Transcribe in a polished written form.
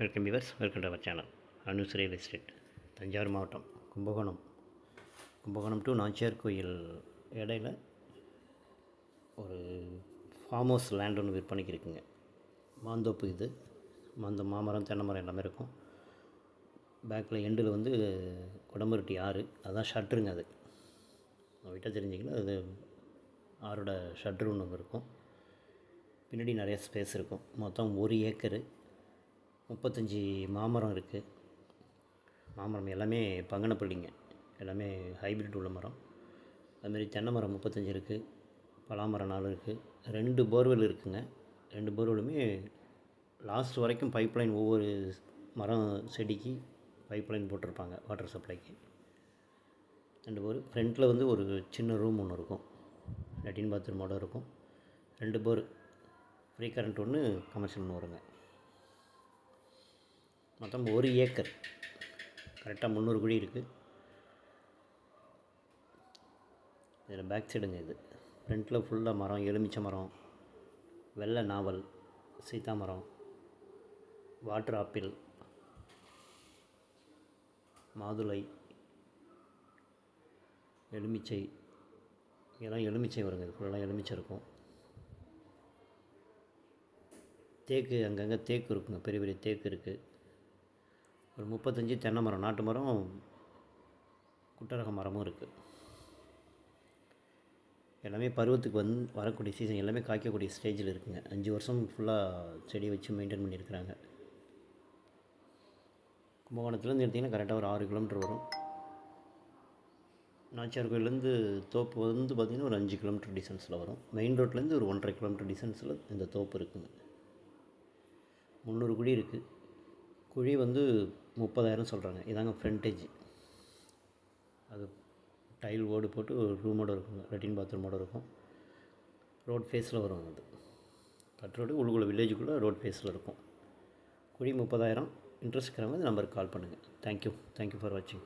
Welcome viewers, welcome to our channel. Anu's real estate, Thanjavur மாவட்டம், Kumbakonam to Nachiyar கோயில் இடையில ஒரு ஃபார்ம் ஹவுஸ் லேண்ட் ஒன்று விற்பனைக்கு இருக்குங்க. மாந்தோப்பு இது. மாமரம், தென்னை மரம் எல்லாமே இருக்கும். பேக்கில் எண்டில் வந்து குடமுருட்டி ஆறு, அதுதான் ஷட்ருங்க. அது விட்டால் தெரிஞ்சிங்கன்னா அது ஆறோட ஷட்ரு ஒன்று இருக்கும். பின்னாடி நிறைய ஸ்பேஸ் இருக்கும். மொத்தம் 1 ஏக்கரு, 35 மாமரம் இருக்குது. மாமரம் எல்லாமே பங்கனப்பள்ளிங்க, எல்லாமே ஹைப்ரிட் உள்ள மரம். அதுமாரி தென்னை மரம் 35 இருக்குது, பலாமரம் 4 இருக்குது. 2 போர்வெல் இருக்குதுங்க. 2 போர்வெலுமே லாஸ்ட் வரைக்கும் பைப்லைன், ஒவ்வொரு மரம் செடிக்கு பைப்லைன் போட்டிருப்பாங்க வாட்டர் சப்ளைக்கு. 2 போர். ஃப்ரண்ட்டில் வந்து ஒரு சின்ன ரூம் ஒன்று இருக்கும், லெட்டின் பாத்ரூமோடு இருக்கும். 2 போர், ஃப்ரீ கரண்ட் ஒன்று, கமர்ஷியல் ஒன்று வருங்க. மொத்தம் 1 ஏக்கர், கரெக்டாக 300 குழி இருக்குது. இதில் பேக் சைடுங்க. இது ஃப்ரண்ட்டில் ஃபுல்லாக மரம், எலுமிச்சை மரம், வெள்ளை நாவல், சீத்தா மரம், வாட்டர் ஆப்பிள், மாதுளை, எலுமிச்சை. இதெல்லாம் எலுமிச்சை வருங்க. இது ஃபுல்லாக எலுமிச்சை இருக்கும். தேக்கு, அங்கங்கே தேக்கு இருக்குங்க, பெரிய பெரிய தேக்கு இருக்குது. ஒரு 35 தென்னை மரம், நாட்டு மரம், குட்டரக மரமும் இருக்குது. எல்லாமே பருவத்துக்கு வரக்கூடிய சீசன், எல்லாமே காய்க்கக்கூடிய ஸ்டேஜில் இருக்குங்க. 5 வருஷம் ஃபுல்லாக செடி வச்சு மெயின்டைன் பண்ணியிருக்கிறாங்க. கும்பகோணத்துலேருந்து எடுத்திங்கன்னா கரெக்டாக ஒரு 6 கிலோமீட்டர் வரும். நாச்சியார் கோயிலேருந்து தோப்பு வந்து பார்த்திங்கன்னா ஒரு 5 கிலோமீட்டர் டிஸ்டன்ஸில் வரும். மெயின் ரோட்லேருந்து ஒரு 1.5 கிலோமீட்டர் டிஸ்டன்ஸில் இந்த தோப்பு இருக்குங்க. 300 குழி இருக்குது. குழி வந்து 30,000 சொல்கிறாங்க. இதாங்க ஃப்ரண்டேஜ். அது டைல் ஓடு போட்டு ஒரு ரூமோடு இருக்குங்க, லெட்டின் பாத்ரூமோடு இருக்கும். ரோட் ஃபேஸில் வரும். அது கட் ரோடு, உள்ளுக்குள்ளே வில்லேஜுக்குள்ளே ரோட் ஃபேஸில் இருக்கும். குழி 30,000. இன்ட்ரெஸ்ட் இருக்கிறவங்க இந்த நம்பருக்கு கால் பண்ணுங்கள். தேங்க்யூ ஃபார் வாட்சிங்.